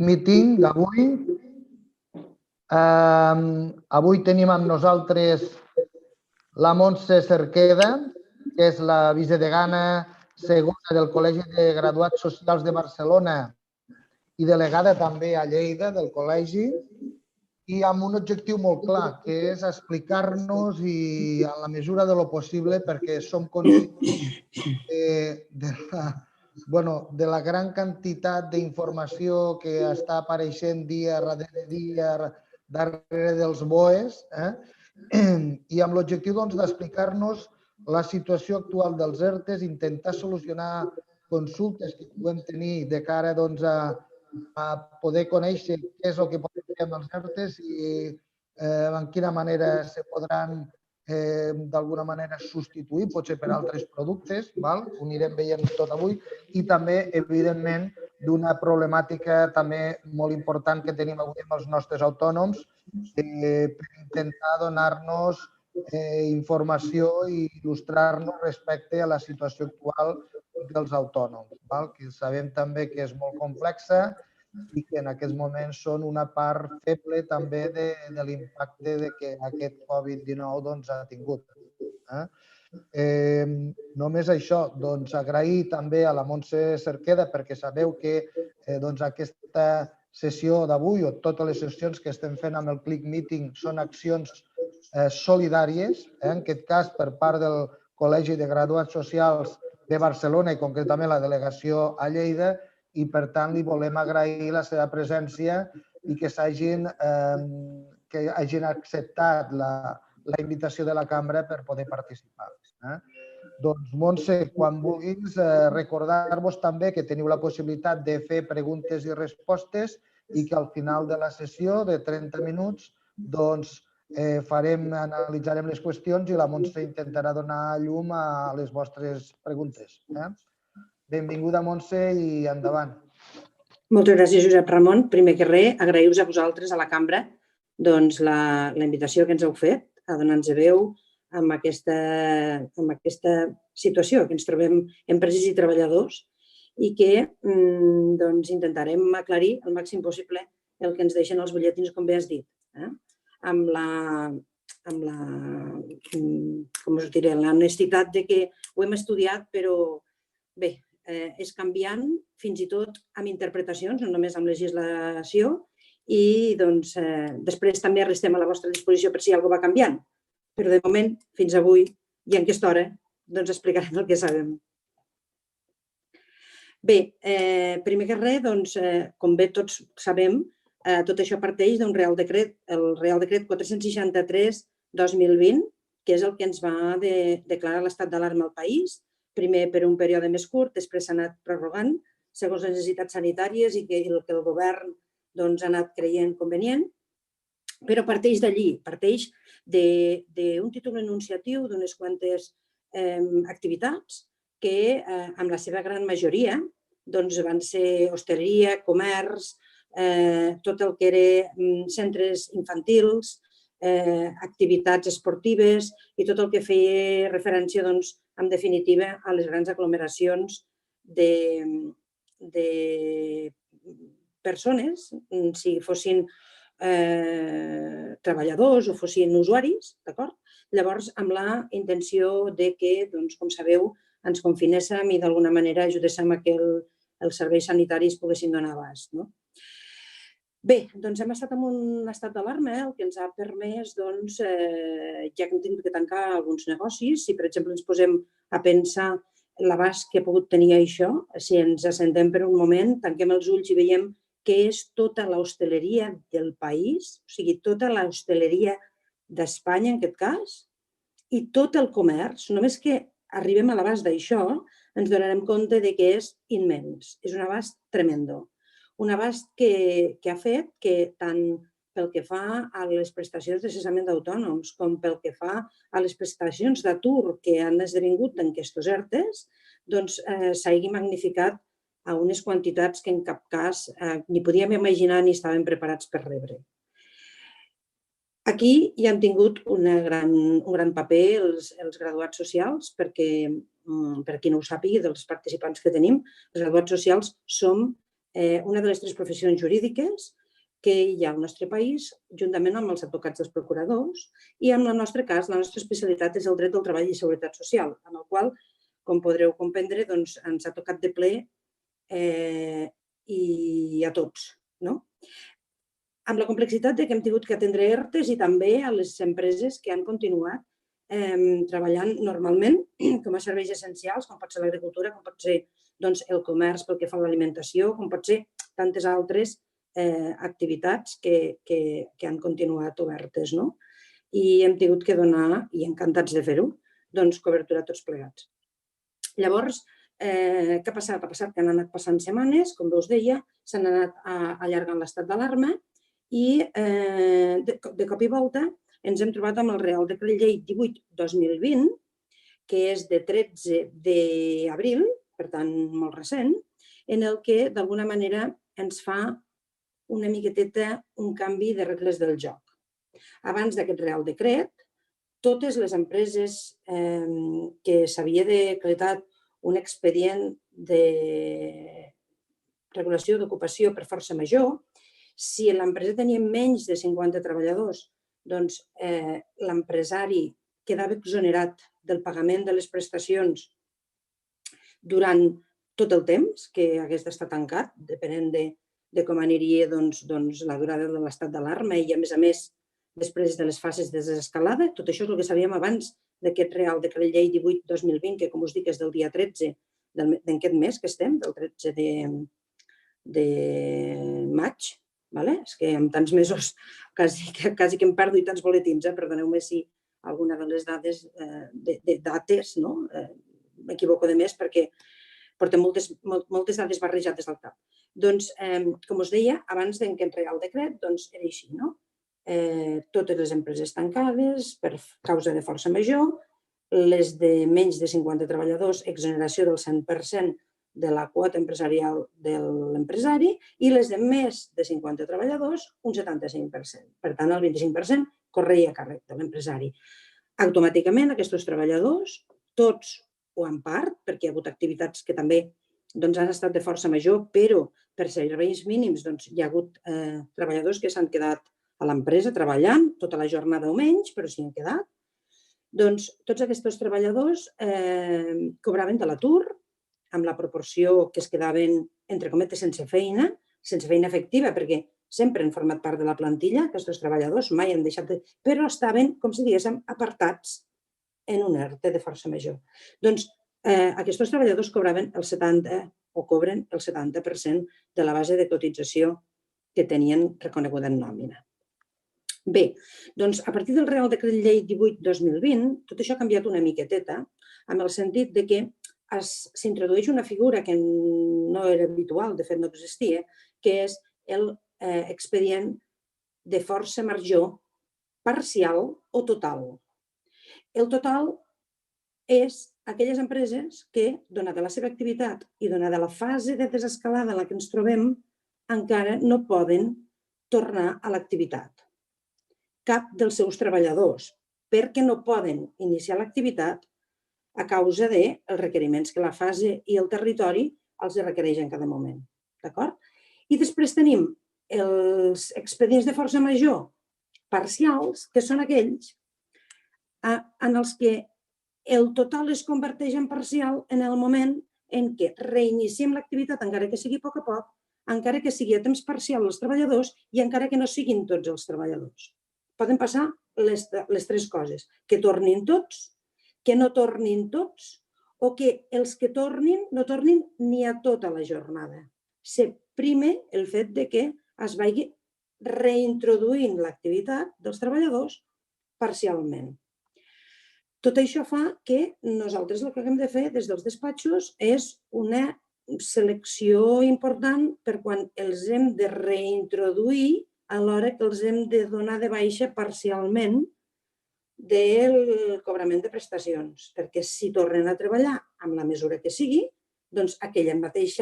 meeting d'avui. Avui tenim amb nosaltres la Montse Cerqueda, que és la vicedegana segona del Col·legi de Graduats Socials de Barcelona i delegada també a Lleida del col·legi, i amb un objectiu molt clar, que és explicar-nos i en la mesura de lo possible, perquè som conscients de la gran quantitat d'informació que està apareixent dia darrere dia darrere dels BOEs, i amb l'objectiu d'explicar-nos la situació actual dels ERTEs, intentar solucionar consultes que puguem tenir de cara a poder conèixer què és el que podem fer amb els ERTEs i en quina manera se podran d'alguna manera substituir, potser per altres productes, ho anirem veient tot avui, i també, evidentment, d'una problemàtica també molt important que tenim avui amb els nostres autònoms per intentar donar-nos informació i il·lustrar-nos respecte a la situació actual dels autònoms, que sabem també que és molt complexa i que en aquests moments són una part feble també de l'impacte que aquest Covid-19 ha tingut. Només això, agrair també a la Montse Cerqueda perquè sabeu que aquesta sessió d'avui o totes les sessions que estem fent amb el Click Meeting són accions solidàries, en aquest cas per part del Col·legi de Graduats Socials de Barcelona i concretament la delegació a Lleida, i per tant li volem agrair la seva presència i que hagin acceptat la invitació de la cambra per poder participar. Doncs, Montse, quan vulguis, recordar-vos també que teniu la possibilitat de fer preguntes i respostes i que al final de la sessió de 30 minuts analitzarem les qüestions i la Montse intentarà donar llum a les vostres preguntes. Benvinguda, Montse, i endavant. Moltes gràcies, Josep Ramon. Primer que res, agrair-vos a vosaltres, a la cambra, la invitació que ens heu fet a donar-nos veu amb aquesta situació que ens trobem empreses i treballadors i que intentarem aclarir el màxim possible el que ens deixen els butlletins, com bé has dit, amb l'honestitat que ho hem estudiat, però bé, és canviant, fins i tot amb interpretacions, no només amb legislació, i després també restem a la vostra disposició per si alguna cosa va canviant. Però de moment, fins avui i en aquesta hora, explicarem el que sabem. Bé, primer que res, com bé tots sabem, tot això parteix d'un Real Decret, el Real Decret 463/2020, que és el que ens va declarar l'estat d'alarma al país, primer per un període més curt, després s'ha anat prorrogant segons les necessitats sanitàries i el que el govern ha anat creient convenient, però parteix d'allí, parteix d'un títol enunciatiu d'unes quantes activitats que, amb la seva gran majoria, van ser hostaleria, comerç, tot el que eren centres infantils, activitats esportives i tot el que feia referència, en definitiva, a les grans aglomeracions de persones, si fossin treballadors o fossin usuaris, d'acord? Llavors, amb la intenció que, com sabeu, ens confinéssim i d'alguna manera ajudéssim a que els serveis sanitaris poguessin donar abast. Bé, hem estat en un estat d'alarma, el que ens ha permès, ja que hem tingut que tancar alguns negocis, si per exemple ens posem a pensar l'abast que ha pogut tenir això, si ens assentem per un moment, tanquem els ulls i veiem què és tota l'hostaleria del país, o sigui, tota l'hostaleria d'Espanya, en aquest cas, i tot el comerç, només que arribem a l'abast d'això, ens donarem compte que és immens, és un abast tremendo. Un abast que ha fet que tant pel que fa a les prestacions de cessament d'autònoms com pel que fa a les prestacions d'atur que han esdevingut en aquests ERTEs, s'hagi magnificat a unes quantitats que en cap cas ni podíem imaginar ni estàvem preparats per rebre. Aquí ja hem tingut un gran paper els graduats socials, perquè, per qui no ho sàpiga, dels participants que tenim, els graduats socials som una de les 3 professions jurídiques que hi ha al nostre país, juntament amb els advocats dels procuradors, i en el nostre cas, la nostra especialitat és el dret del treball i seguretat social, en el qual, com podreu comprendre, doncs, ens ha tocat de ple i a tots, no? Amb la complexitat que hem tingut que atendre ERTEs i també a les empreses que han continuat treballant normalment com a serveis essencials, com pot ser l'agricultura, com pot ser el comerç pel que fa a l'alimentació, com pot ser tantes altres activitats que han continuat obertes. I hem tingut que donar, i encantats de fer-ho, cobertura a tots plegats. Llavors, què ha passat? Ha passat que han anat passant setmanes, com us deia, s'han anat allargant l'estat d'alarma i de cop i volta ens hem trobat amb el Real Decret Llei 18/2020, que és de 13 d'abril, per tant molt recent, en el que d'alguna manera ens fa una miqueteta un canvi de regles del joc. Abans d'aquest Real Decret, totes les empreses que s'havia decretat un expedient de regulació d'ocupació per força major, si l'empresa tenia menys de 50 treballadors, doncs l'empresari quedava exonerat del pagament de les prestacions durant tot el temps que hagués d'estar tancat, depenent de com aniria la durada de l'estat d'alarma i, a més, després de les fases de desescalada. Tot això és el que sabíem abans d'aquest Real Decret Llei 18/2020, que, com us dic, és del dia 13 d'aquest mes que estem, del 13 de maig. És que amb tants mesos quasi que em perdo i tants boletins, perdoneu-me si alguna de les dades de dates m'equivoco de més perquè portem moltes dades barrejades al cap. Doncs, com us deia, abans d'aquest Real Decret, era així, no? Totes les empreses tancades per causa de força major, les de menys de 50 treballadors, exoneració del 100% de la quota empresarial de l'empresari, i les de més de 50 treballadors, un 75%. Per tant, el 25% correia a càrrec de l'empresari. Automàticament, aquests treballadors, tots o en part, perquè hi ha hagut activitats que també han estat de força major, però per serveis mínims hi ha hagut treballadors que s'han quedat a l'empresa treballant tota la jornada o menys, però s'hi han quedat. Doncs tots aquests treballadors cobraven de l'atur, amb la proporció que es quedaven, entre cometes, sense feina efectiva, perquè sempre han format part de la plantilla, aquests treballadors mai han deixat de... però estaven, com si diguéssim, apartats en un ERTE de força major. Doncs aquests treballadors cobraven el 70% o cobren el 70% de la base de cotització que tenien reconeguda en nòmina. Bé, doncs a partir del Real Decret Llei 18/2020, tot això ha canviat una miqueteta, amb el sentit de que s'introdueix una figura que no era habitual, de fet no existia, que és l'expedient de força major parcial o total. El total és aquelles empreses que, donada la seva activitat i donada la fase de desescalada en la que ens trobem, encara no poden tornar a l'activitat. Cap dels seus treballadors, perquè no poden iniciar l'activitat a causa dels requeriments que la fase i el territori els requereix en cada moment. D'acord? I després tenim els expedients de força major parcials, que són aquells en els que el total es converteix en parcial en el moment en què reiniciem l'activitat, encara que sigui a poc, encara que sigui a temps parcial els treballadors i encara que no siguin tots els treballadors. Poden passar les 3 coses, que tornin tots, que no tornin tots o que els que tornin no tornin ni a tota la jornada. Se prime el fet que es vagi reintroduint l'activitat dels treballadors parcialment. Tot això fa que nosaltres el que hem de fer des dels despatxos és una selecció important per quan els hem de reintroduir a l'hora que els hem de donar de baixa parcialment del cobrament de prestacions, perquè si tornen a treballar amb la mesura que sigui, doncs aquell mateix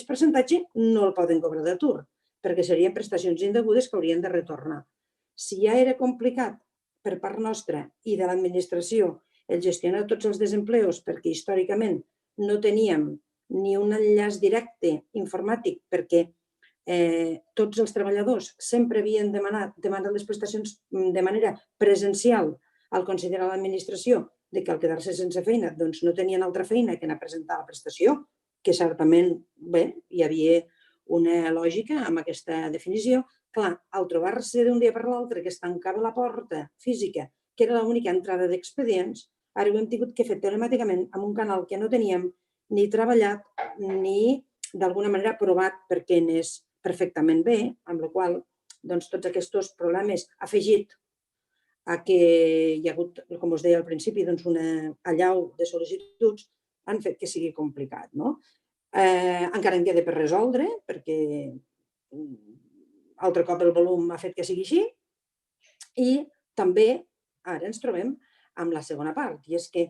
percentatge no el poden cobrar d'atur, perquè serien prestacions indegudes que haurien de retornar. Si ja era complicat per part nostra i de l'administració el gestionar tots els desempleos perquè històricament no teníem ni un enllaç directe informàtic, perquè tots els treballadors sempre havien demanat les prestacions de manera presencial al considerar l'administració que al quedar-se sense feina doncs no tenien altra feina que anar a presentar la prestació, que certament hi havia una lògica amb aquesta definició. Clar, al trobar-se d'un dia per l'altre que es tancava la porta física, que era l'única entrada d'expedients, ara ho hem tingut que fer telemàticament amb un canal que no teníem ni treballat ni d'alguna manera provat perquè anés perfectament bé, amb la qual cosa tots aquests problemes afegit a que hi ha hagut, com us deia al principi, una allau de sol·licituds han fet que sigui complicat. Encara en queda per resoldre, perquè altre cop el volum ha fet que sigui així, i també ara ens trobem amb la segona part, i és que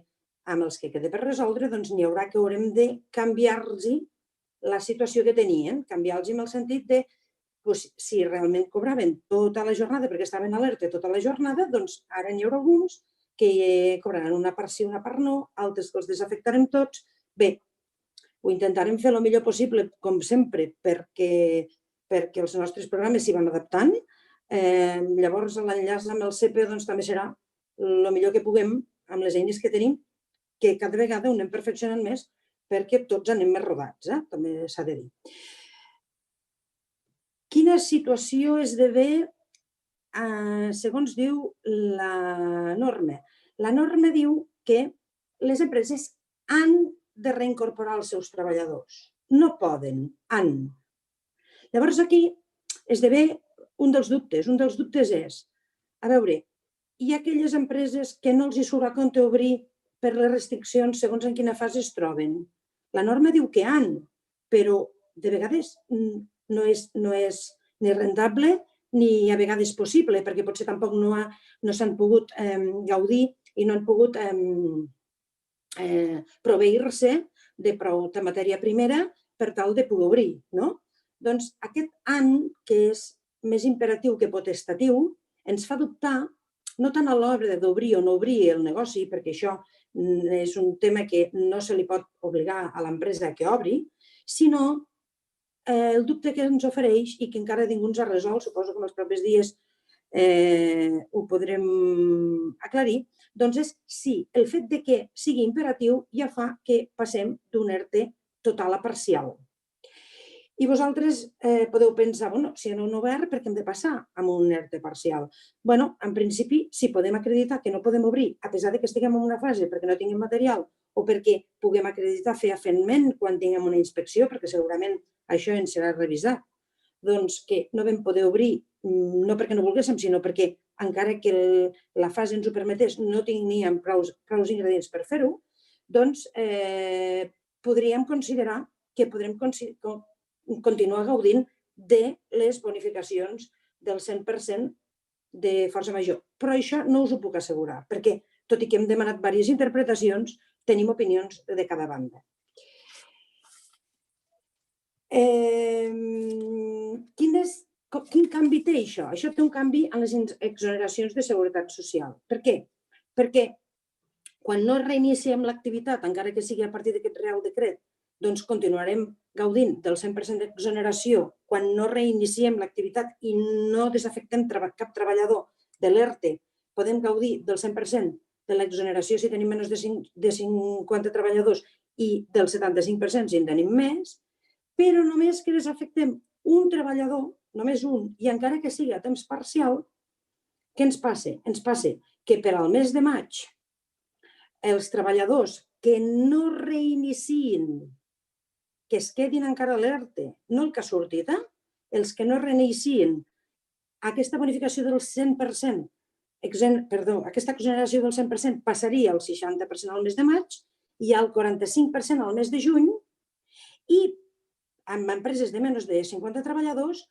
amb els que queda per resoldre n'hi haurà que haurem de canviar-los la situació que tenien, canviar-los en el sentit de si realment cobraven tota la jornada perquè estaven alerta tota la jornada, doncs ara n'hi haurà alguns que cobraran una part sí, una part no, altres que els desafectarem tots. Bé, ho intentarem fer el millor possible, com sempre, perquè els nostres programes s'hi van adaptant. Llavors, l'enllaç amb el CEPE també serà el millor que puguem amb les eines que tenim, que cada vegada ho anem perfeccionant més perquè tots anem més rodats, també s'ha de dir. Quina situació esdevé, segons diu la norma? La norma diu que les empreses han de reincorporar els seus treballadors. No poden, han. Llavors aquí esdevé un dels dubtes. Un dels dubtes és, a veure, hi ha aquelles empreses que no els hi surt a compte obrir per les restriccions segons en quina fase es troben. La norma diu que han, però de vegades no és ni rentable ni a vegades possible, perquè potser tampoc no s'han pogut gaudir i no han pogut proveir-se de prou de matèria primera per tal de poder obrir. Doncs aquest han, que és més imperatiu que potestatiu, ens fa dubtar no tant a l'hora d'obrir o no obrir el negoci, perquè això és un tema que no se li pot obligar a l'empresa que obri, sinó el dubte que ens ofereix i que encara ningú ens ha resolt, suposo que en els propers dies ho podrem aclarir, doncs és si el fet que sigui imperatiu ja fa que passem d'un ERTE total a parcial. I vosaltres podeu pensar, si no han obert, per què hem de passar amb un ERTE parcial? En principi, si podem acreditar que no podem obrir, a pesar que estiguem en una fase perquè no tinguem material o perquè puguem acreditar fefaentment quan tinguem una inspecció, perquè segurament això ens serà revisat, doncs que no vam poder obrir, no perquè no volguéssim, sinó perquè encara que la fase ens ho permetés, no teníem prou ingredients per fer-ho, doncs podríem considerar que podrem continuar gaudint de les bonificacions del 100% de força major. Però això no us ho puc assegurar, perquè tot i que hem demanat diverses interpretacions, tenim opinions de cada banda. Quin canvi té això? Això té un canvi en les exoneracions de seguretat social. Per què? Perquè quan no reiniciem l'activitat, encara que sigui a partir d'aquest Reial Decret, doncs continuarem gaudint del 100% d'exoneració quan no reiniciem l'activitat i no desafectem cap treballador de l'ERTE. Podem gaudir del 100% de l'exoneració si tenim menys de 50 treballadors i del 75% si en tenim més, però només que desafectem un treballador, només un, i encara que sigui a temps parcial, què ens passa? Ens passa que per al mes de maig els treballadors que no reiniciïn, que es quedin encara a l'ERTE, no el que ha sortit, els que no reiniciïn aquesta bonificació del 100%, aquesta exoneració del 100% passaria al 60% al mes de maig i al 45% al mes de juny, i amb empreses de menys de 50 treballadors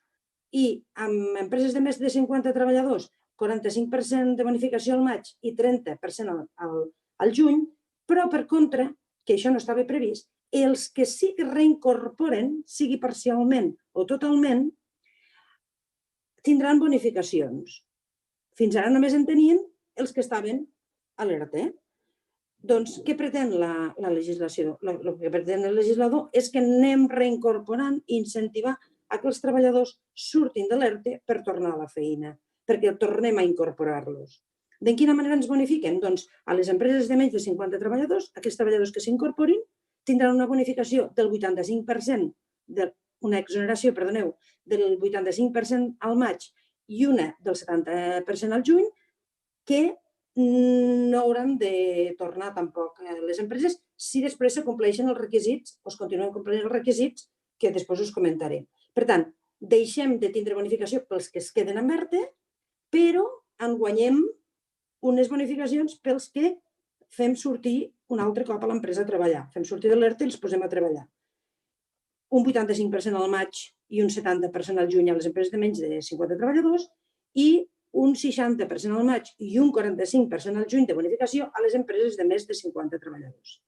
i amb empreses de més de 50 treballadors 45% de bonificació al maig i 30% al juny, però per contra, que això no estava previst, els que sí que reincorporen, sigui parcialment o totalment, tindran bonificacions. Fins ara només en tenien els que estaven a l'ERTE. Doncs què pretén la legislació? El que pretén el legislador és que anem reincorporant i incentivar a que els treballadors surtin de l'ERTE per tornar a la feina, perquè tornem a incorporar-los. De quina manera ens bonifiquen? Doncs a les empreses de menys de 50 treballadors, aquests treballadors que s'incorporin tindran una bonificació del 85%, una exoneració, perdoneu, del 85% al maig i una del 70% al juny, que no hauran de tornar tampoc les empreses si després se compleixen els requisits o es continuen complint els requisits que després us comentaré. Per tant, deixem de tindre bonificació pels que es queden en ERTE, però en guanyem unes bonificacions pels que fem sortir un altre cop a l'empresa a treballar. Fem sortir de l'ERTE i els posem a treballar. Un 85% al maig i un 70% al juny a les empreses de menys de 50 treballadors i un 60% al maig i un 45% al juny de bonificació a les empreses de més de 50 treballadors.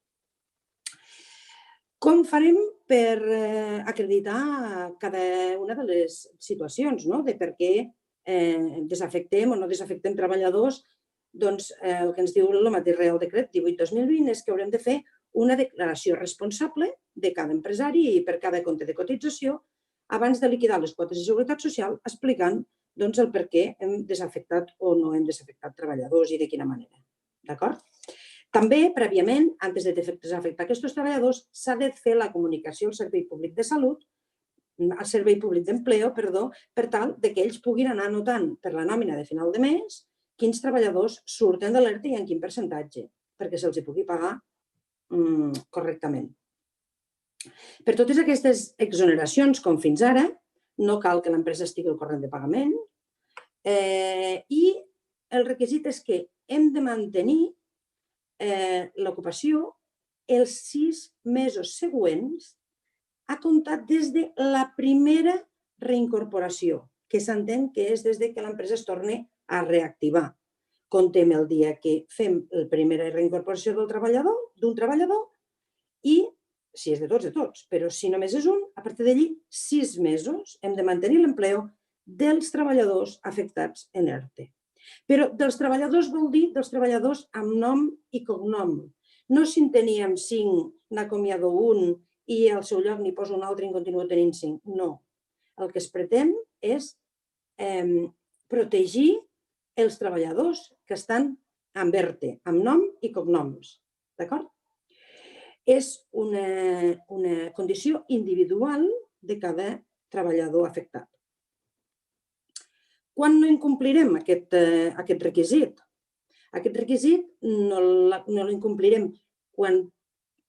Com farem per acreditar cada una de les situacions, de per què desafectem o no desafectem treballadors? Doncs el que ens diu el mateix Reial Decret 18/2020 és que haurem de fer una declaració responsable de cada empresari i per cada compte de cotització abans de liquidar les quotes de seguretat social explicant el per què hem desafectat o no hem desafectat treballadors i de quina manera. D'acord? També, prèviament, antes de desafectar aquests treballadors, s'ha de fer la comunicació al Servei Públic de Salut, al Servei Públic d'Empleo, per tal que ells puguin anar anotant per la nòmina de final de mes quins treballadors surten de l'ERTE i en quin percentatge, perquè se'ls pugui pagar correctament. Per totes aquestes exoneracions, com fins ara, no cal que l'empresa estigui al corrent de pagament i el requisit és que hem de mantenir l'ocupació els 6 mesos següents a comptar des de la primera reincorporació, que s'entén que és des que l'empresa es torni a reactivar. Comptem el dia que fem la primera reincorporació d'un treballador i, si és de tots, però si només és un, a partir d'allí 6 mesos hem de mantenir l'empleo dels treballadors afectats en ERTE. Però dels treballadors vol dir dels treballadors amb nom i cognom. No si en teníem 5, n'acomiado un i al seu lloc n'hi poso un altre i en continuo tenint 5. No. El que es pretén és protegir els treballadors que estan amb ERTE, amb nom i cognoms. D'acord? És una condició individual de cada treballador afectat. Quan no incomplirem aquest requisit? Aquest requisit no l'incomplirem quan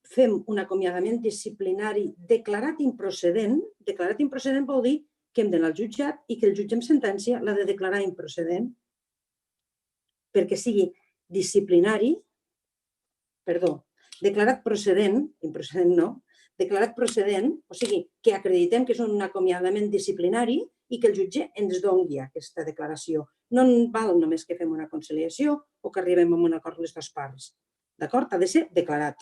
fem un acomiadament disciplinari declarat improcedent. Declarat improcedent vol dir que hem d'anar al jutjat i que el jutge amb sentència l'ha de declarar improcedent perquè sigui disciplinari, declarat procedent, improcedent no, declarat procedent, o sigui, que acreditem que és un acomiadament disciplinari i que el jutge ens doni aquesta declaració. No val només que fem una conciliació o que arribem a un acord les dues parts. D'acord? Ha de ser declarat.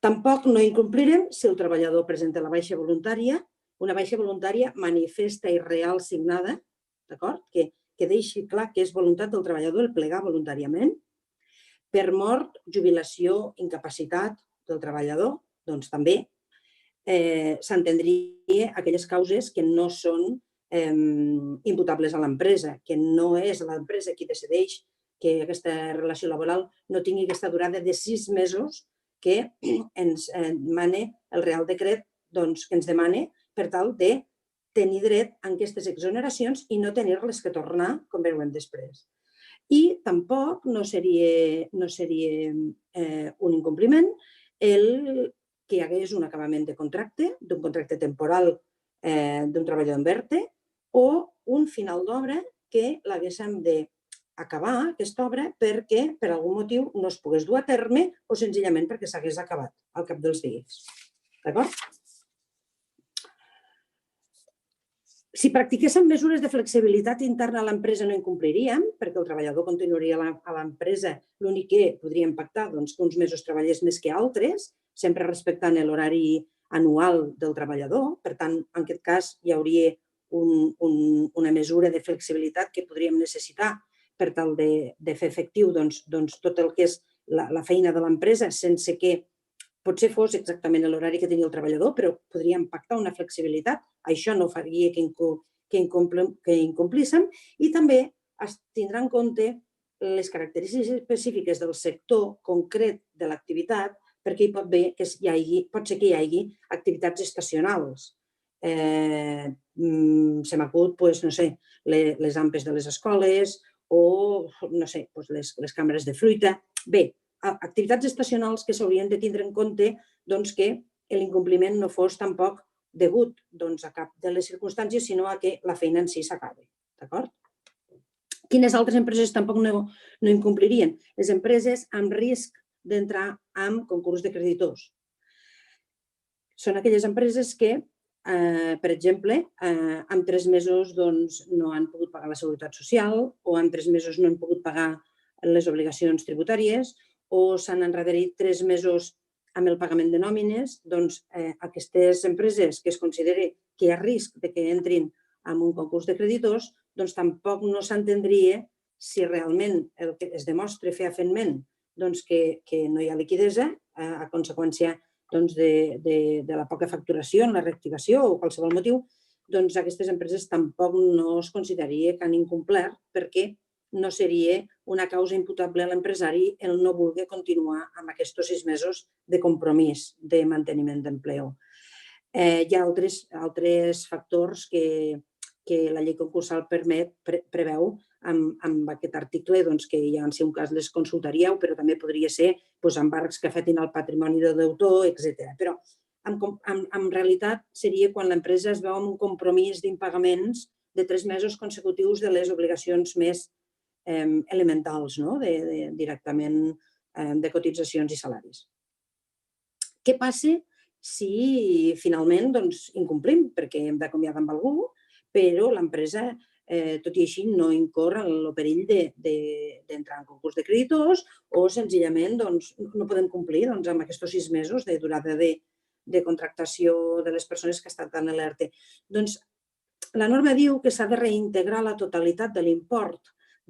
Tampoc no incomplirem si el treballador presenta la baixa voluntària, una baixa voluntària manifesta i real signada, d'acord? Que deixi clar que és voluntat del treballador el plegar voluntàriament. Per mort, jubilació, incapacitat del treballador, doncs també s'entendria aquelles causes que no són imputables a l'empresa, que no és l'empresa qui decideix que aquesta relació laboral no tingui aquesta durada de 6 mesos que ens demana el Reial Decret, que ens demana per tal de tenir dret a aquestes exoneracions i no tenir-les que tornar, com veurem després. I tampoc no seria un incompliment el que hi hagués un acabament de contracte, d'un contracte temporal d'un treballador en ERTE o un final d'obra que l'haguéssim d'acabar, aquesta obra, perquè per algun motiu no es pogués dur a terme o senzillament perquè s'hagués acabat al cap dels dies. D'acord? Si practiquéssim mesures de flexibilitat interna a l'empresa no incompliríem, perquè el treballador continuaria a l'empresa, l'únic que podríem pactar que uns mesos treballés més que altres, sempre respectant l'horari anual del treballador. Per tant, en aquest cas hi hauria una mesura de flexibilitat que podríem necessitar per tal de fer efectiu tot el que és la feina de l'empresa sense que potser fos exactament l'horari que tenia el treballador, però podríem pactar una flexibilitat. Això no faria que incomplíssim i també es tindrà en compte les característiques específiques del sector concret de l'activitat, perquè hi pot ser que hi hagi activitats estacionals. Se m'acut, no sé, les ampes de les escoles o, no sé, les càmeres de fruita. Bé, activitats estacionals que s'haurien de tindre en compte que l'incompliment no fos tampoc degut a cap de les circumstàncies, sinó a que la feina en si s'acabi. D'acord? Quines altres empreses tampoc no incomplirien? Les empreses amb risc d'entrar en concurs de creditors. Són aquelles empreses que, per exemple, en 3 mesos no han pogut pagar la seguretat social o en 3 mesos no han pogut pagar les obligacions tributàries o s'han endarrerit 3 mesos amb el pagament de nòmines. Aquestes empreses que es consideri que hi ha risc de que entrin en un concurs de creditors, tampoc no s'entendria si realment el que es demostra fefaentment que no hi ha liquiditat a conseqüència de la poca facturació en la reactivació o qualsevol motiu, aquestes empreses tampoc no es consideraria que han incomplert perquè no seria una causa imputable a l'empresari el no voler continuar amb aquests 6 mesos de compromís de manteniment d'empleo. Hi ha altres factors que la llei concursal preveu amb aquest article, que ja en si un cas les consultaríeu, però també podria ser embargs que afectin el patrimoni del deutor, etc. Però en realitat seria quan l'empresa es veu amb un compromís d'impagaments de 3 mesos consecutius de les obligacions més elementals, directament de cotitzacions i salaris. Què passa si finalment incomplim perquè hem d'acomiadar amb algú, però l'empresa, tot i així, no incorre en el perill d'entrar en concurs de creditors o senzillament no podem complir amb aquests 6 mesos de durada de contractació de les persones que estan en l'ERTE? La norma diu que s'ha de reintegrar la totalitat de l'import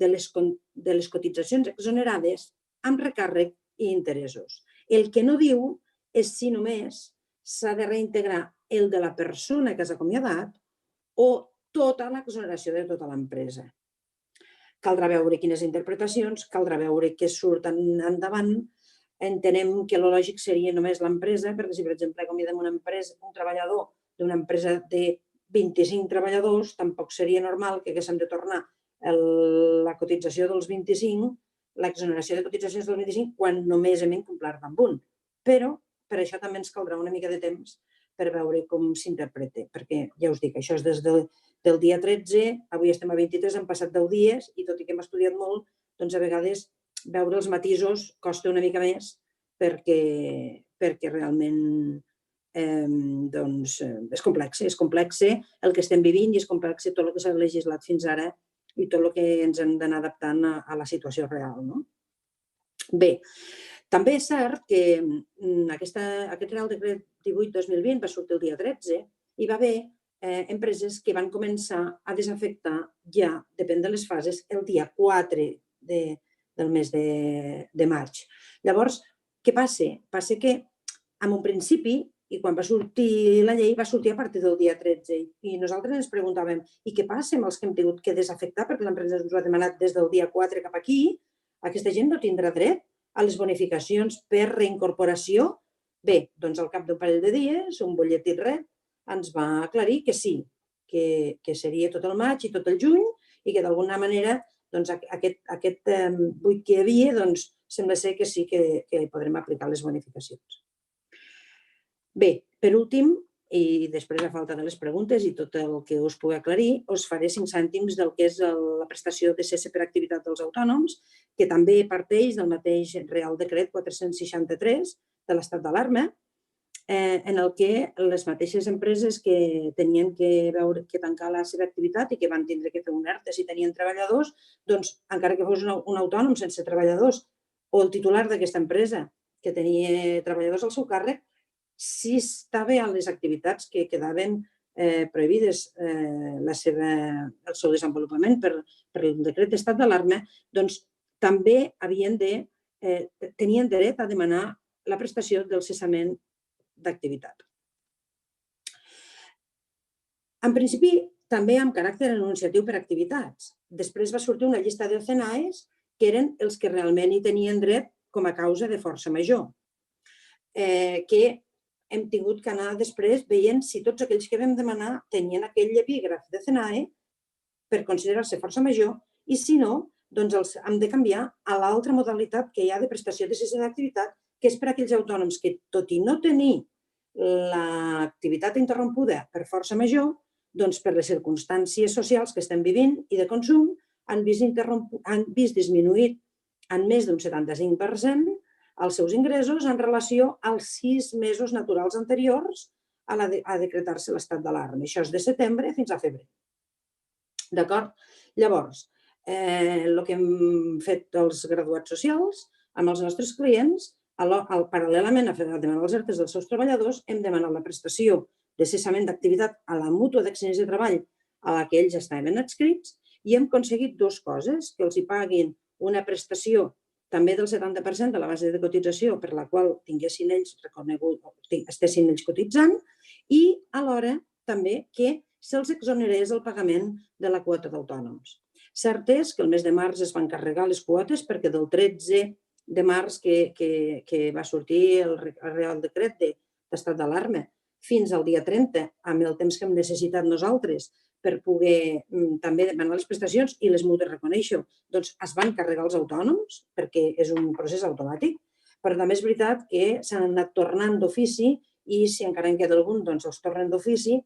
de les cotitzacions exonerades amb recàrrec i interessos. El que no diu és si només s'ha de reintegrar el de la persona que s'ha acomiadat o tota l'exoneració de tota l'empresa. Caldrà veure quines interpretacions, caldrà veure què surten endavant. Entenem que el lògic seria només l'empresa, perquè si, per exemple, acomiadem un treballador d'una empresa de 25 treballadors, tampoc seria normal que haguéssim de tornar la cotització dels 25, l'exoneració de cotitzacions dels 25, quan només hem incomplert amb un. Però per això també ens caldrà una mica de temps per veure com s'interpreta, perquè ja us dic, això és des del dia 13, avui estem a 23, han passat 10 dies i tot i que hem estudiat molt, a vegades veure els matisos costa una mica més perquè realment és complex el que estem vivint i és complex tot el que s'ha legislat fins ara i tot el que ens hem d'anar adaptant a la situació real. Bé, també és cert que aquest Real Decret 18/2020 va sortir el dia 13 i va haver empreses que van començar a desafectar ja, depèn de les fases, el dia 4 del mes de maig. Llavors, què passa? Passa que en un principi, i quan va sortir la llei, va sortir a partir del dia 13 i nosaltres ens preguntàvem i què passa amb els que hem tingut que desafectar perquè l'empresa ens ho ha demanat des del dia 4 cap aquí? Aquesta gent no tindrà dret a les bonificacions per reincorporació? Bé, doncs al cap d'un parell de dies, un butlletí red ens va aclarir que sí, que seria tot el maig i tot el juny i que d'alguna manera aquest buit que hi havia sembla ser que sí que podrem aplicar les bonificacions. Bé, per últim, i després a falta de les preguntes i tot el que us pugui aclarir, us faré 5 cèntims del que és la prestació de cesse per activitat dels autònoms, que també parteix del mateix Real Decret 463 de l'estat d'alarma, en el que les mateixes empreses que tenien que tancar la seva activitat i que van tindre que fer un ERTE si tenien treballadors, doncs encara que fos un autònom sense treballadors o el titular d'aquesta empresa que tenia treballadors al seu càrrec, si estava a les activitats que quedaven prohibides el seu desenvolupament per el decret d'estat d'alarma, doncs també havien de tenien dret a demanar la prestació del cessament d'activitat. En principi, també amb caràcter anunciatiu per activitats. Després va sortir una llista de CNAEs que eren els que realment hi tenien dret com a causa de força major, que hem tingut que anar després veient si tots aquells que vam demanar tenien aquell epígraf de CNAE per considerar-se força major i si no, doncs els hem de canviar a l'altra modalitat que hi ha de prestació de cessament d'activitat, que és per a aquells autònoms que, tot i no tenir l'activitat interrompuda per força major, doncs per les circumstàncies socials que estem vivint i de consum han vist disminuït en més d'un 75% els seus ingressos en relació als 6 mesos naturals anteriors a decretar-se l'estat d'alarma. Això és de setembre fins a febrer. D'acord? Llavors, el que hem fet els graduats socials amb els nostres clients, paral·lelament a demanar els ERTEs dels seus treballadors, hem demanat la prestació de cessament d'activitat a la mútua d'accidents de treball a la que ells estaven adscrits i hem aconseguit dues coses, que els hi paguin una prestació també del 70% de la base de cotització per la qual tinguessin ells reconegut, estessin ells cotitzant i alhora també que se'ls exonerés el pagament de la quota d'autònoms. Cert és que el mes de març es van carregar les quotes perquè del 13 de març que va sortir el Real Decret d'estat d'alarma fins al dia 30, amb el temps que hem necessitat nosaltres per poder també demanar les prestacions i les mútues reconèixer, doncs es van carregar els autònoms perquè és un procés automàtic, però també és veritat que s'han anat tornant d'ofici i si encara en queda algun, doncs els tornen d'ofici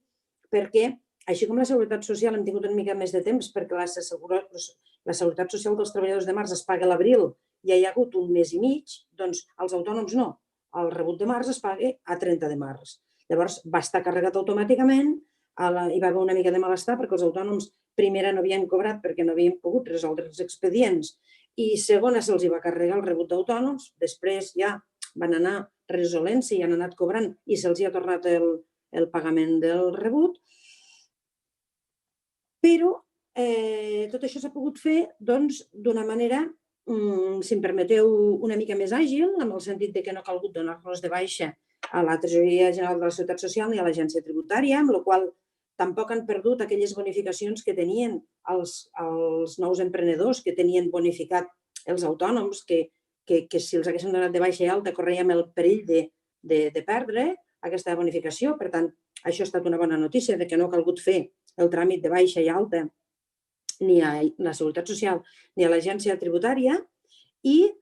perquè, així com la Seguretat Social hem tingut una mica més de temps perquè la Seguretat Social dels treballadors de març es paga a l'abril i hi ha hagut un mes i mig, doncs els autònoms no. El rebut de març es paga a 30 de març. Llavors va estar carregat automàticament, hi va haver una mica de malestar perquè els autònoms primera no havien cobrat perquè no havien pogut resoldre els expedients i segona se'ls va carregar el rebut d'autònoms, després ja van anar resolent-se i han anat cobrant i se'ls ha tornat el pagament del rebut. Però tot això s'ha pogut fer d'una manera, si em permeteu, una mica més àgil, en el sentit que no ha calgut donar-nos de baixa a la Tresoreria General de la Seguretat Social ni a l'Agència Tributària, amb la qual tampoc han perdut aquelles bonificacions que tenien els nous emprenedors, que tenien bonificat els autònoms, que si els haguéssim donat de baixa i alta corrèiem el perill de perdre aquesta bonificació. Per tant, això ha estat una bona notícia, que no ha calgut fer el tràmit de baixa i alta ni a la Seguretat Social ni a l'Agència Tributària i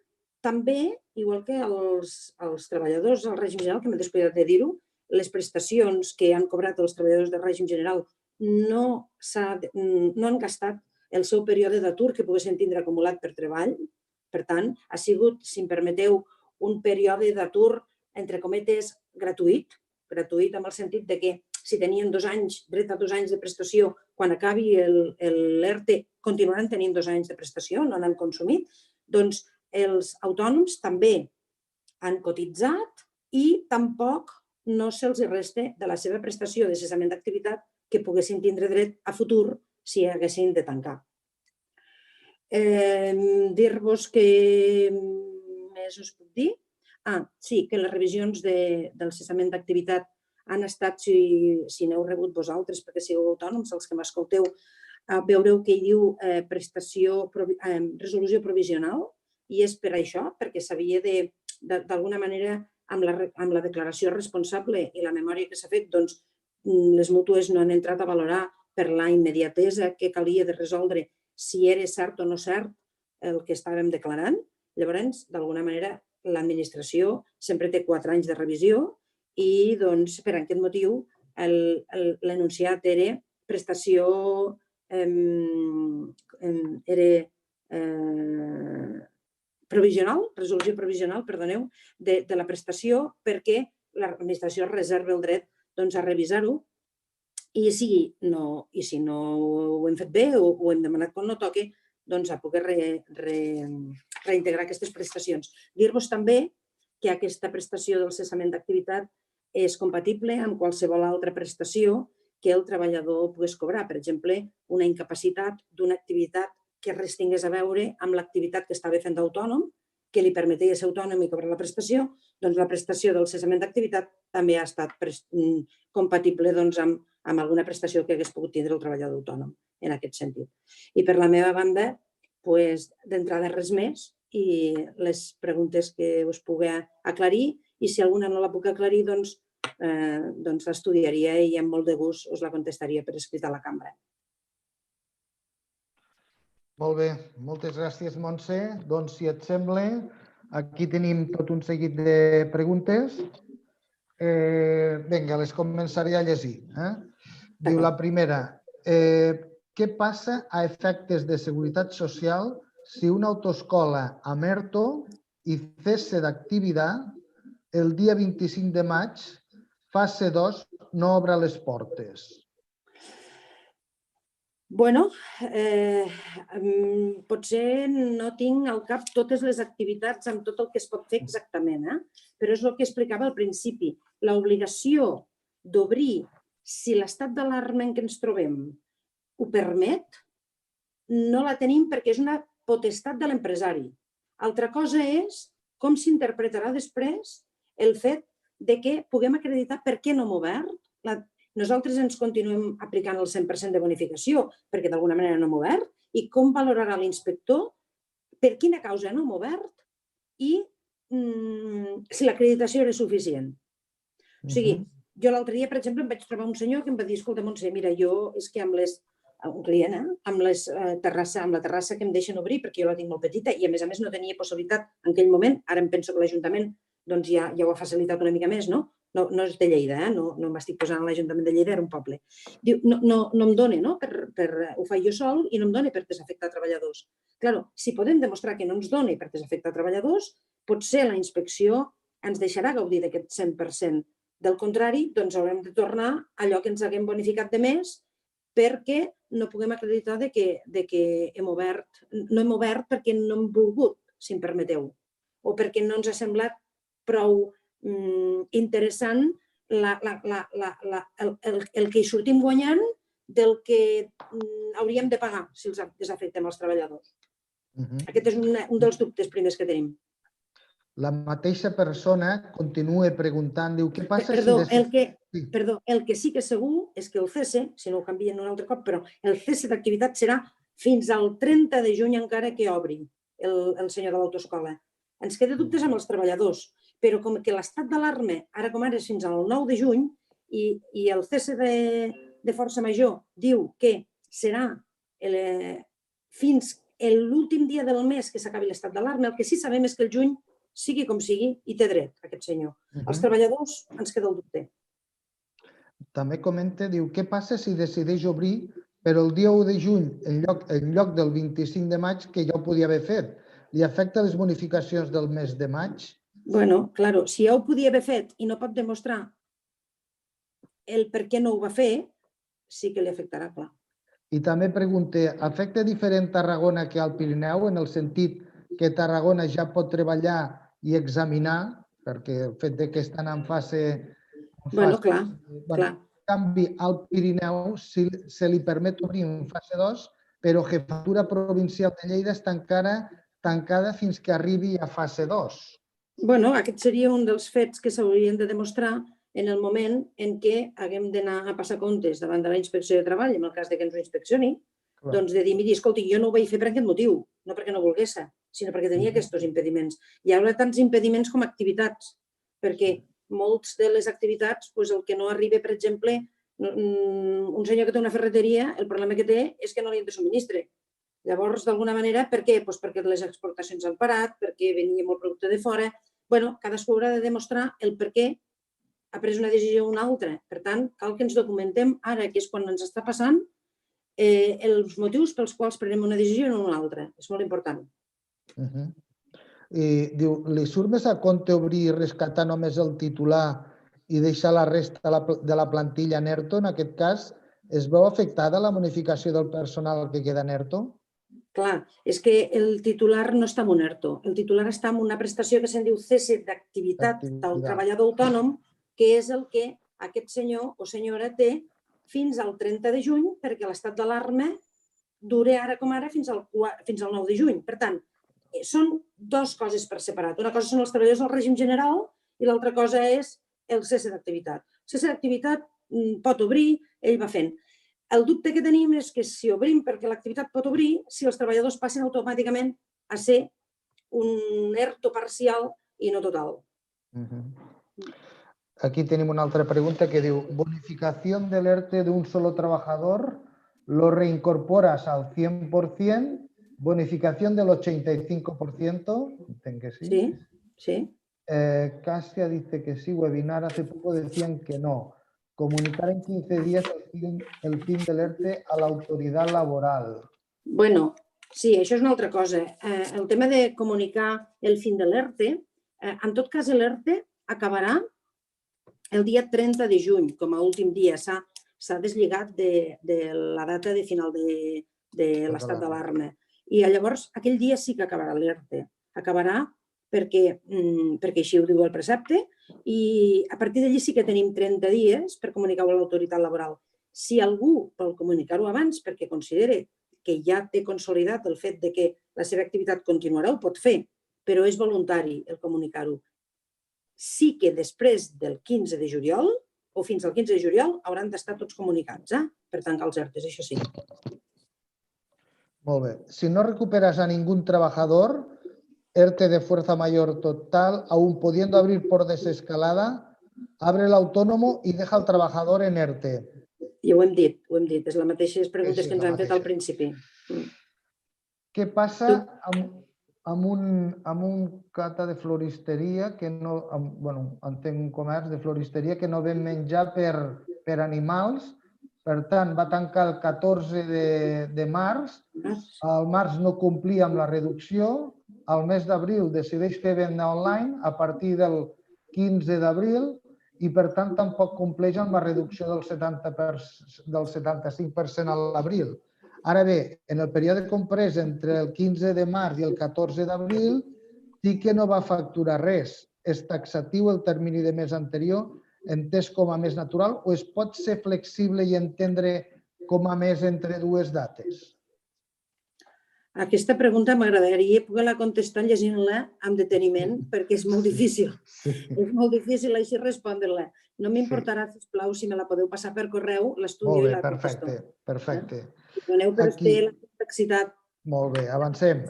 també, igual que els treballadors del règim general, que m'he descuidat de dir-ho, les prestacions que han cobrat els treballadors del règim general no han gastat el seu període d'atur que poguessin tindre acumulat per treball. Per tant, ha sigut, si em permeteu, un període d'atur, entre cometes, gratuït en el sentit que si tenien 2 anys, dret a 2 anys de prestació, quan acabi l'ERTE continuaran tenint 2 anys de prestació, no n'han consumit, doncs els autònoms també han cotitzat i tampoc no se'ls resta de la seva prestació de cessament d'activitat que poguessin tindre dret a futur si haguessin de tancar. Dir-vos què més us puc dir? Sí, que les revisions del cessament d'activitat han estat, si n'heu rebut vosaltres, perquè sigueu autònoms, els que m'escolteu, veureu que hi diu resolució provisional i és per això, perquè s'havia d'alguna manera, amb la declaració responsable i la memòria que s'ha fet, doncs les mútues no han entrat a valorar per la immediatesa que calia de resoldre si era cert o no cert el que estàvem declarant. Llavors, d'alguna manera, l'administració sempre té 4 anys de revisió i, doncs, per aquest motiu, l'enunciat era prestació provisional, resolució provisional, perdoneu, de la prestació perquè l'administració reserva el dret a revisar-ho i si no ho hem fet bé o ho hem demanat quan no toqui, a poder reintegrar aquestes prestacions. Dir-vos també que aquesta prestació del cessament d'activitat és compatible amb qualsevol altra prestació que el treballador pogués cobrar. Per exemple, una incapacitat d'una activitat que res tingués a veure amb l'activitat que estava fent d'autònom que li permetia ser autònom i cobrar la prestació, doncs la prestació del cessament d'activitat també ha estat compatible amb alguna prestació que hagués pogut tindre el treballador autònom, en aquest sentit. I per la meva banda, d'entrada res més i les preguntes que us pugui aclarir, i si alguna no la puc aclarir, doncs l'estudiaria i amb molt de gust us la contestaria per escrit a la cambra. Molt bé, moltes gràcies, Montse. Doncs, si et sembla, aquí tenim tot un seguit de preguntes. Vinga, les començaré a llegir. Diu la primera, què passa a efectes de seguretat social si una autoescola amb ERTO i cese d'activitat el dia 25 de maig, fase 2, no obre les portes? Bueno, potser no tinc al cap totes les activitats amb tot el que es pot fer exactament, però és el que explicava al principi. L'obligació d'obrir, si l'estat d'alarma en què ens trobem ho permet, no la tenim perquè és una potestat de l'empresari. Altra cosa és com s'interpretarà després el fet de que puguem acreditar per què no hem obert. Nosaltres ens continuem aplicant el 100% de bonificació perquè d'alguna manera no hem obert, i com valorarà l'inspector per quina causa no hem obert i si l'acreditació era suficient. O sigui, jo l'altre dia, per exemple, em vaig trobar un senyor que em va dir: escolta, Montse, mira, jo és que amb un client, amb la terrassa que em deixen obrir, perquè jo la tinc molt petita i a més no tenia possibilitat en aquell moment, ara em penso que l'Ajuntament ja ho ha facilitat una mica més, no? No és de Lleida, no m'estic posant a l'Ajuntament de Lleida, era un poble. Diu, no em dóna, ho faig jo sol i no em dóna per desafectar treballadors. Clar, si podem demostrar que no ens dóna per desafectar treballadors, potser la inspecció ens deixarà gaudir d'aquest 100%. Del contrari, doncs haurem de tornar a allò que ens haguem bonificat de més perquè no puguem acreditar que hem obert. No hem obert perquè no hem volgut, si em permeteu, o perquè no ens ha semblat prou interessant el que hi sortim guanyant del que hauríem de pagar si els desafectem els treballadors. Aquest és un dels dubtes primers que tenim. La mateixa persona continua preguntant, diu, què passa si... Perdó, el que sí que és segur és que el cese, si no ho canvien un altre cop, però el cese d'activitat serà fins al 30 de juny encara que obri el senyor de l'autoescola. Ens queda dubtes amb els treballadors, però com que l'estat d'alarma, ara com ara, és fins al 9 de juny i el cese de força major diu que serà fins l'últim dia del mes que s'acabi l'estat d'alarma, el que sí sabem és que el juny, sigui com sigui, hi té dret aquest senyor. Els treballadors ens queda el dubte. També comenta, diu, què passa si decideix obrir però el dia 1 de juny, en lloc del 25 de maig, que ja ho podia haver fet? Li afecta les bonificacions del mes de maig? Bueno, clar, si ja ho podia haver fet i no pot demostrar el per què no ho va fer, sí que li afectarà, clar. I també pregunta, afecta diferent Tarragona que al Pirineu, en el sentit que Tarragona ja pot treballar i examinar, perquè el fet que estan en fase... Bueno, clar. En canvi, al Pirineu se li permet obrir en fase 2, però Jefatura Provincial de Lleida està encara tancada fins que arribi a fase 2. Bueno, aquest seria un dels fets que s'haurien de demostrar en el moment en què haguem d'anar a passar comptes davant de la Inspecció de Treball, en el cas que ens ho inspeccioni, doncs de dir, miri, escolti, jo no ho vaig fer per aquest motiu, no perquè no volgués, sinó perquè tenia aquests impediments. Hi haurà tants impediments com activitats, perquè molts de les activitats, el que no arriba, per exemple, un senyor que té una ferreteria, el problema que té és que no li entra subministre. Llavors, d'alguna manera, per què? Perquè les exportacions han parat, perquè venia molt producte de fora. Bueno, cadascú haurà de demostrar el per què ha pres una decisió o una altra. Per tant, cal que ens documentem ara, que és quan ens està passant, els motius pels quals prenem una decisió o una altra. És molt important. Diu, li surt més a compte obrir i rescatar només el titular i deixar la resta de la plantilla en ERTO? En aquest cas, es veu afectada la bonificació del personal que queda en ERTO? Clar, és que el titular no està en un ERTO. El titular està en una prestació que se'n diu cese d'activitat del treballador autònom, que és el que aquest senyor o senyora té fins al 30 de juny, perquè l'estat d'alarma dura ara com ara fins al 9 de juny. Per tant, són dues coses per separat. Una cosa són els treballadors del règim general i l'altra cosa és el cesse d'activitat. El cesse d'activitat pot obrir, ell va fent. El dubte que tenim és que si obrim perquè l'activitat pot obrir, si els treballadors passen automàticament a ser un ERTO parcial i no total. Aquí tenim una altra pregunta que diu: bonificación del ERTE de un solo trabajador, lo reincorporas al 100%, bonificación del 85%, entenc que sí. Sí, sí. Casia dice que sí, webinar hace poco decían que no. Comunicar en 15 días el fin del ERTE a la autoridad laboral. Bueno, sí, això és una altra cosa. El tema de comunicar el fin de l'ERTE, en tot cas l'ERTE acabarà el dia 30 de juny, com a últim dia. S'ha deslligat de la data de final de l'estat d'alarma. I llavors aquell dia sí que acabarà l'ERTE. Acabarà perquè així ho diu el precepte i a partir d'allí sí que tenim 30 dies per comunicar-ho a l'autoritat laboral. Si algú vol comunicar-ho abans perquè considera que ja té consolidat el fet de que la seva activitat continuarà, ho pot fer, però és voluntari el comunicar-ho. Sí que després del 15 de juliol o fins al 15 de juliol hauran d'estar tots comunicats per tancar els ERTEs, això sí. Molt bé. Si no recuperas a ningún trabajador, ERTE de fuerza mayor total, aún pudiendo abrir por desescalada, abre el autónomo y deja al trabajador en ERTE. I ho hem dit. És les mateixes preguntes que ens han fet al principi. Què passa amb un cata de floristeria que no, bueno, entenc un comerç de floristeria que no ven menjar per animals, per tant va tancar el 14 de març, al març no complia amb la reducció, al mes d'abril decideix fer venda online a partir del 15 d'abril i, per tant, tampoc compleix amb la reducció del 75% a l'abril. Ara bé, en el període comprès entre el 15 de març i el 14 d'abril sí que no va facturar res. És taxatiu el termini de mes anterior, entès com a mes natural, o es pot ser flexible i entendre com a mes entre dues dates? Aquesta pregunta m'agradaria poder-la contestar llegint-la amb deteniment perquè és molt difícil. És molt difícil així respondre-la. No m'importarà, sisplau, si me la podeu passar per correu, l'estudio i la contesto. Perfecte. Doneu per fer la complexitat. Molt bé, avancem.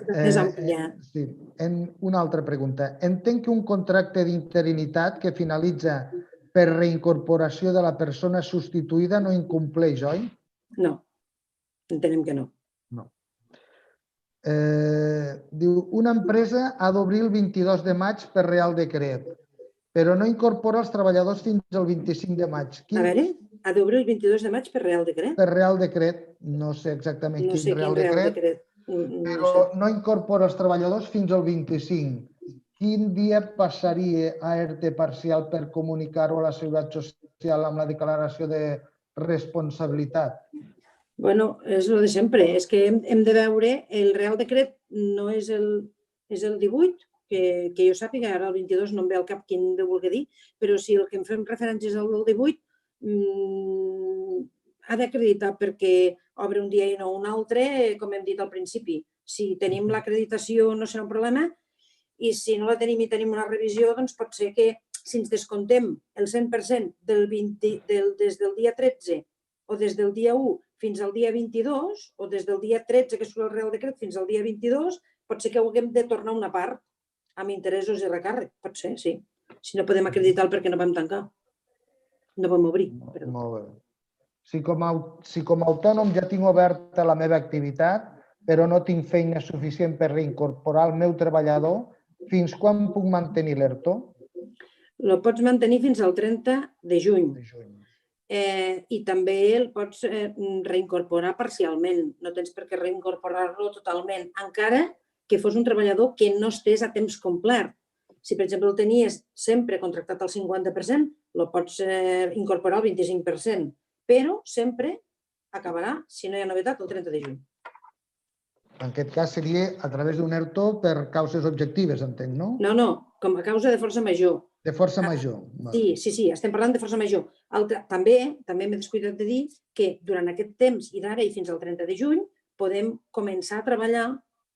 Una altra pregunta. Entenc que un contracte d'interinitat que finalitza per reincorporació de la persona substituïda no incompleix, oi? No, entenem que no. No. Diu, una empresa ha d'obrir el 22 de maig per Real Decret, però no incorpora els treballadors fins al 25 de maig. A veure, ha d'obrir el 22 de maig per Real Decret? Per Real Decret, no sé exactament quin Real Decret, però no incorpora els treballadors fins al 25. Quin dia passaria a ERTE parcial per comunicar-ho a la Seguretat Social amb la declaració de responsabilitat? Bueno, és el de sempre. És que hem de veure, el Real Decret no és el 18, que jo sàpiga, ara el 22 no em ve al cap quin de voler dir, però si el que em fem referència és el del 18, ha d'acreditar perquè obre un dia i no un altre, com hem dit al principi. Si tenim l'acreditació no serà un problema i si no la tenim i tenim una revisió, doncs pot ser que si ens descontem el 100% des del dia 13 o des del dia 1 fins al dia 22, o des del dia 13 que surt el Real Decret fins al dia 22, pot ser que haguem de tornar una part amb interessos i recàrrec. Pot ser, sí. Si no podem acreditar perquè no vam tancar. No vam obrir. Molt bé. Si com a autònom ja tinc oberta la meva activitat, però no tinc feina suficient per reincorporar el meu treballador, fins quan puc mantenir l'ERTO? El pots mantenir fins al 30 de juny. I també el pots reincorporar parcialment. No tens per què reincorporar-lo totalment, encara que fos un treballador que no estés a temps complet. Si, per exemple, el tenies sempre contractat al 50%, el pots incorporar al 25%, però sempre acabarà, si no hi ha novetat, el 30 de juny. En aquest cas seria a través d'un ERTO per causes objectives, entenc, no? No, com a causa de força major. De força major. Sí, estem parlant de força major. També m'he descuidat de dir que durant aquest temps i d'ara i fins al 30 de juny podem començar a treballar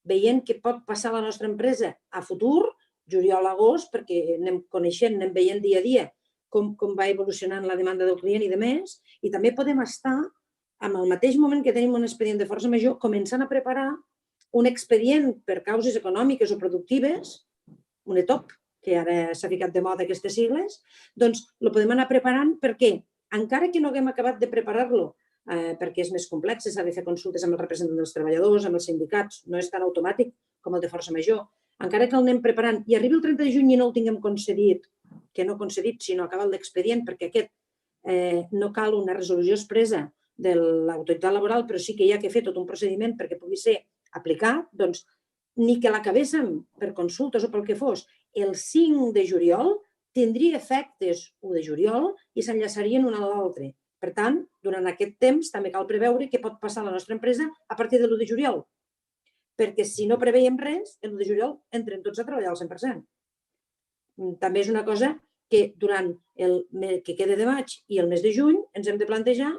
veient què pot passar a la nostra empresa a futur, juliol, agost, perquè anem coneixent, anem veient dia a dia com va evolucionant la demanda del client i de més, i també podem estar, en el mateix moment que tenim un expedient de força major, començant a preparar un expedient per causes econòmiques o productives, un ETOP, que ara s'ha ficat de moda aquestes sigles, doncs el podem anar preparant perquè, encara que no haguem acabat de preparar-lo, perquè és més complex, s'ha de fer consultes amb el representant dels treballadors, amb els sindicats, no és tan automàtic com el de força major, encara que el anem preparant i arribi el 30 de juny i no el tinguem concedit, que no concedit, sinó acabat l'expedient, perquè aquest no cal una resolució expressa de l'autoritat laboral, però sí que hi ha que fer tot un procediment perquè pugui ser aplicat, doncs ni que l'acabéssim per consultes o pel que fos, el 5 de juliol tindria efectes 1 de juliol i s'enllaçarien un a l'altre. Per tant, durant aquest temps també cal preveure què pot passar a la nostra empresa a partir de l'1 de juliol. Perquè si no preveiem res, el 1 de juliol entrem tots a treballar al 100%. També és una cosa que durant el que queda de maig i el mes de juny ens hem de plantejar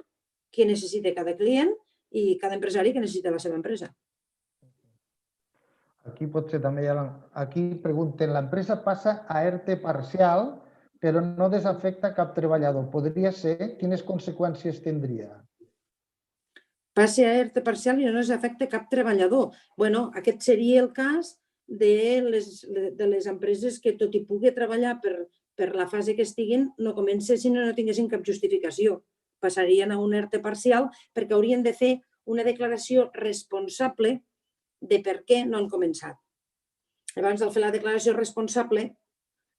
què necessita cada client i cada empresari que necessita la seva empresa. Aquí potser també aquí pregunten, l'empresa passa a ERTE parcial, però no desafecta cap treballador. Podria ser? Quines conseqüències tindria? Passi a ERTE parcial i no desafecta cap treballador. Bueno, aquest seria el cas de les empreses que, tot i pugui treballar per la fase que estiguin, no comencessin o no tinguessin cap justificació. Passarien a un ERTE parcial perquè haurien de fer una declaració responsable de per què no han començat. Llavors, al fer la declaració responsable,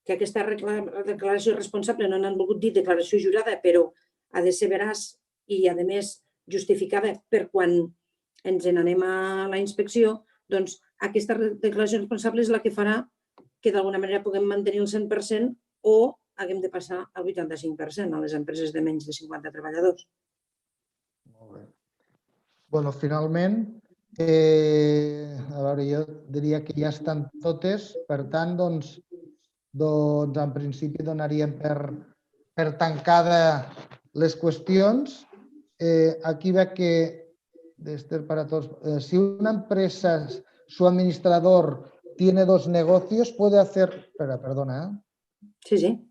que aquesta declaració responsable no n'han volgut dir declaració jurada, però ha de ser veraç i, a més, justificada per quan ens n'anem a la inspecció, doncs aquesta declaració responsable és la que farà que d'alguna manera puguem mantenir el 100% o haguem de passar al 85% a les empreses de menys de 50 treballadors. Molt bé. Bueno, finalment, a veure, jo diria que ja estan totes, per tant, doncs en principi donaríem per tancada les qüestions. Aquí ve que, para todos, si una empresa, su administrador tiene 2 negocios, puede hacer, perdona. Sí.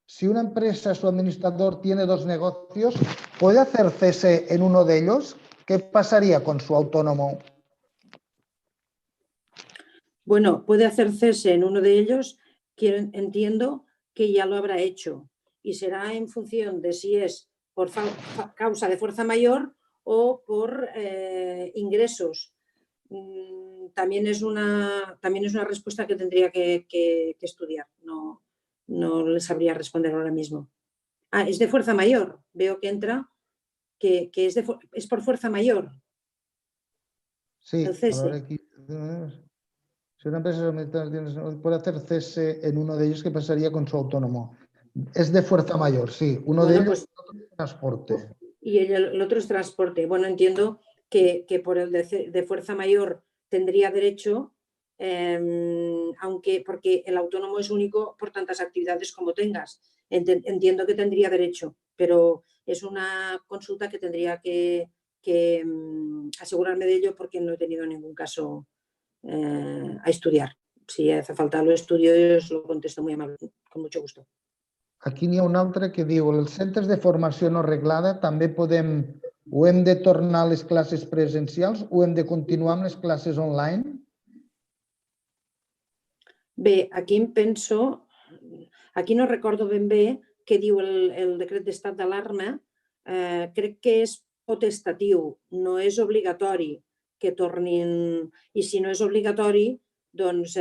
Si una empresa, su administrador tiene 2 negocios, ¿puede hacer cese en uno de ellos? ¿Qué pasaría con su autónomo? Bueno, puede hacer cese en uno de ellos, que entiendo que ya lo habrá hecho y será en función de si es por causa de fuerza mayor o por ingresos. También es una respuesta que tendría que estudiar. No le sabría responder ahora mismo. Es de fuerza mayor. Veo que entra que es por fuerza mayor. Sí, el cese. A ver aquí. Si una empresa puede hacer cese en uno de ellos, ¿qué pasaría con su autónomo? Es de fuerza mayor, sí. Uno de ellos es transporte. Y el otro es transporte. Bueno, entiendo que por el de fuerza mayor tendría derecho, porque el autónomo es único por tantas actividades como tengas. Entiendo que tendría derecho, pero es una consulta que tendría que asegurarme de ello porque no he tenido ningún caso a estudiar. Si hace falta lo estudio, yo os lo contesto muy amable, con mucho gusto. Aquí n'hi ha un altre que diu, els centres de formació no reglada també o hem de tornar a les classes presencials o hem de continuar amb les classes online? Bé, aquí em penso, aquí no recordo ben bé què diu el decret d'estat d'alarma, crec que és potestatiu, no és obligatori que tornin, i si no és obligatori, doncs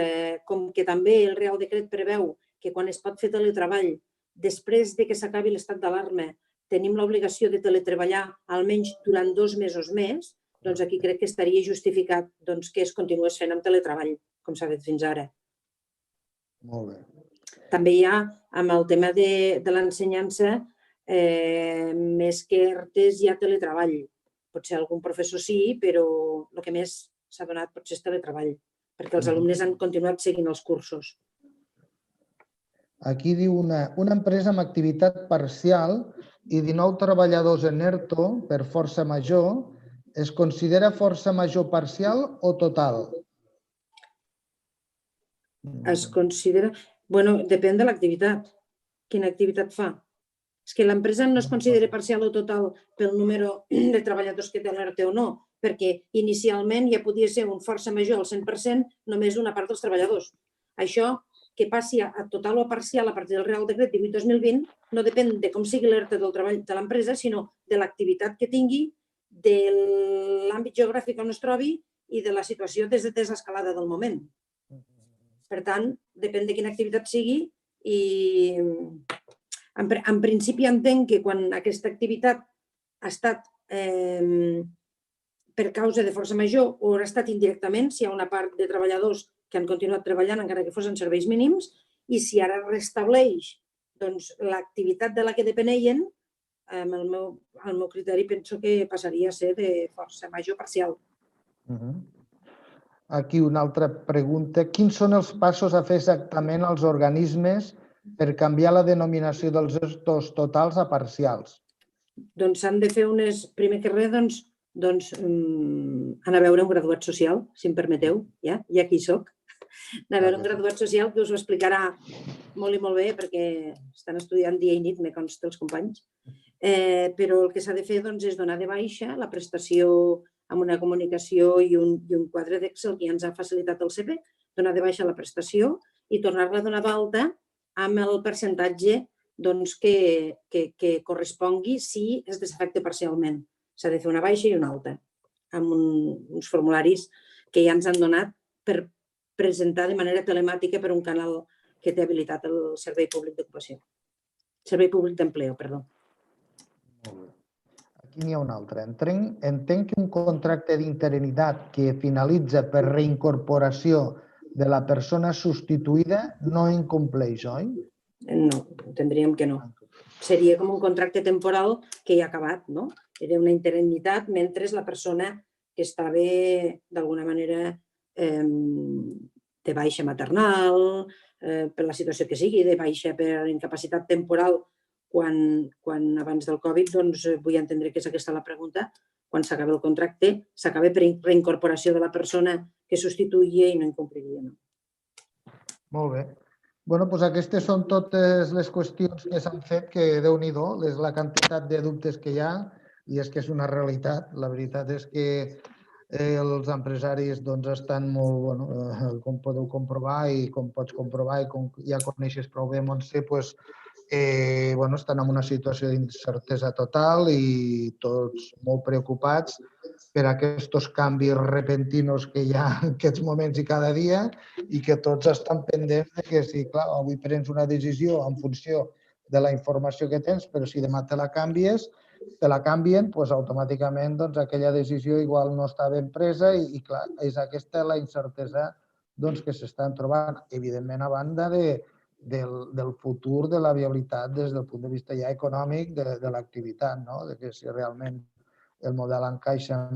com que també el Real Decret preveu que quan es pot fer teletreball després de que s'acabi l'estat d'alarma tenim l'obligació de teletreballar almenys durant 2 mesos més, doncs aquí crec que estaria justificat que es continués fent amb teletreball, com s'ha fet fins ara. Molt bé. També hi ha, amb el tema de l'ensenyança, més que ERTEs hi ha teletreball. Potser algun professor sí, però el que més s'ha donat potser és teletreball, perquè els alumnes han continuat seguint els cursos. Aquí diu una empresa amb activitat parcial i 19 treballadors en ERTO per força major es considera força major parcial o total? Es considera... Bueno, depèn de l'activitat. Quina activitat fa? És que l'empresa no es considera parcial o total pel número de treballadors que té l'ERTE o no, perquè inicialment ja podia ser un força major al 100% només una part dels treballadors. Això, que passi a total o parcial a partir del Real Decret 18/2020, no depèn de com sigui l'ERTE del treball de l'empresa, sinó de l'activitat que tingui, de l'àmbit geogràfic on es trobi i de la situació des de l'escalada del moment. Per tant, depèn de quina activitat sigui i en principi entenc que quan aquesta activitat ha estat per causa de força major o ha estat indirectament, si hi ha una part de treballadors que han continuat treballant encara que fossin serveis mínims, i si ara restableix l'activitat de la que depenien, al meu criteri penso que passaria a ser de força major parcial. Aquí una altra pregunta. Quins són els passos a fer exactament als organismes per canviar la denominació dels ERTOs totals a parcials? Doncs s'han de fer primer que res, anar a veure un graduat social, si em permeteu, ja aquí soc. Anar a veure un graduat social que us ho explicarà molt i molt bé perquè estan estudiant dia i nit, me consta els companys. Però el que s'ha de fer és donar de baixa la prestació amb una comunicació i un quadre d'Excel que ja ens ha facilitat el CP, donar de baixa la prestació i tornar-la a donar d'alta amb el percentatge que correspongui si es desafecta parcialment. S'ha de fer una baixa i una alta, amb uns formularis que ja ens han donat per presentar de manera telemàtica per un canal que té habilitat el Servei Públic d'Ocupació. Servei Públic d'Empleo, perdó. Aquí n'hi ha una altra. Entenc que un contracte d'interinitat que finalitza per reincorporació de la persona substituïda no incompleix, oi? No, entendríem que no. Seria com un contracte temporal que ja ha acabat, no? Era una interinitat mentre la persona que estava d'alguna manera de baixa maternal, per la situació que sigui, de baixa per incapacitat temporal, quan abans del Covid, doncs vull entendre que és aquesta la pregunta, quan s'acaba el contracte, s'acaba per reincorporació de la persona que substituïa i no incompliria. Molt bé. Bé, doncs aquestes són totes les qüestions que s'han fet, que Déu-n'hi-do, la quantitat de dubtes que hi ha, i és que és una realitat. La veritat és que els empresaris estan molt, com podeu comprovar i com pots comprovar i com ja coneixes prou bé, Montse, estan en una situació d'incertesa total i tots molt preocupats per aquests canvis repentinos que hi ha en aquests moments i cada dia i que tots estan pendents de que si, clar, avui prens una decisió en funció de la informació que tens, però si demà te la canvien, doncs automàticament aquella decisió igual no està ben presa i, clar, és aquesta la incertesa que s'estan trobant, evidentment, a banda del futur de la viabilitat des del punt de vista ja econòmic de l'activitat, de que si realment el model encaixa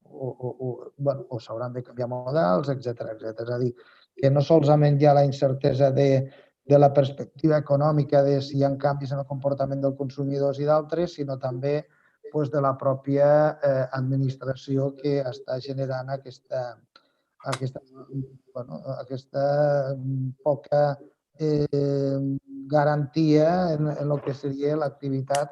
o s'hauran de canviar models, etc. És a dir, que no solament hi ha la incertesa de la perspectiva econòmica de si hi ha canvis en el comportament dels consumidors i d'altres, sinó també de la pròpia administració que està generant aquesta poca garantia en el que seria l'activitat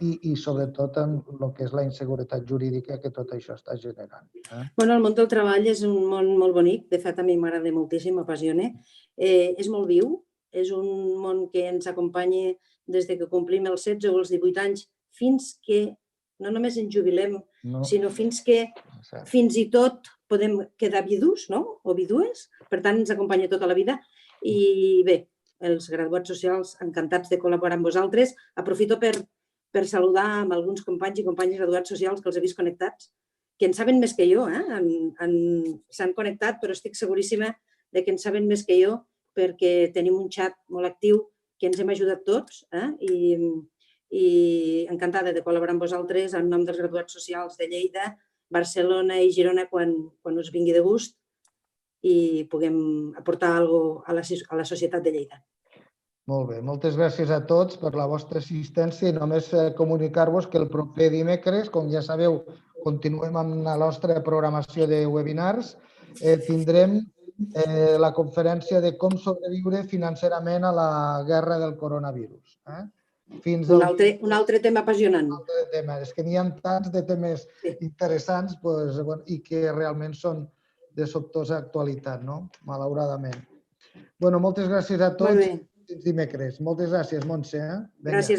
i sobretot en el que és la inseguretat jurídica que tot això està generant. El món del treball és un món molt bonic, de fet a mi m'agrada moltíssim, m'apassiona. És molt viu, és un món que ens acompanya des que complim els 16 o els 18 anys fins que no només ens jubilem, sinó fins que fins i tot podem quedar vidus o vidues, per tant ens acompanya tota la vida. I bé, els graduats socials encantats de col·laborar amb vosaltres. Aprofito per saludar amb alguns companys i companyes graduats socials que els he vist connectats, que en saben més que jo. S'han connectat, però estic seguríssima que en saben més que jo perquè tenim un xat molt actiu que ens hem ajudat tots i encantada de col·laborar amb vosaltres en nom dels graduats socials de Lleida, Barcelona i Girona quan us vingui de gust i puguem aportar alguna cosa a la societat de Lleida. Molt bé, moltes gràcies a tots per la vostra assistència i només comunicar-vos que el proper dimecres, com ja sabeu, continuem amb la nostra programació de webinars. Tindrem la conferència de com sobreviure financerament a la guerra del coronavirus. Un altre tema apassionant. És que n'hi ha tants de temes interessants i que realment són de sobtosa actualitat, malauradament. Moltes gràcies a tots. Fins dimecres. Moltes gràcies, Montse. Gràcies a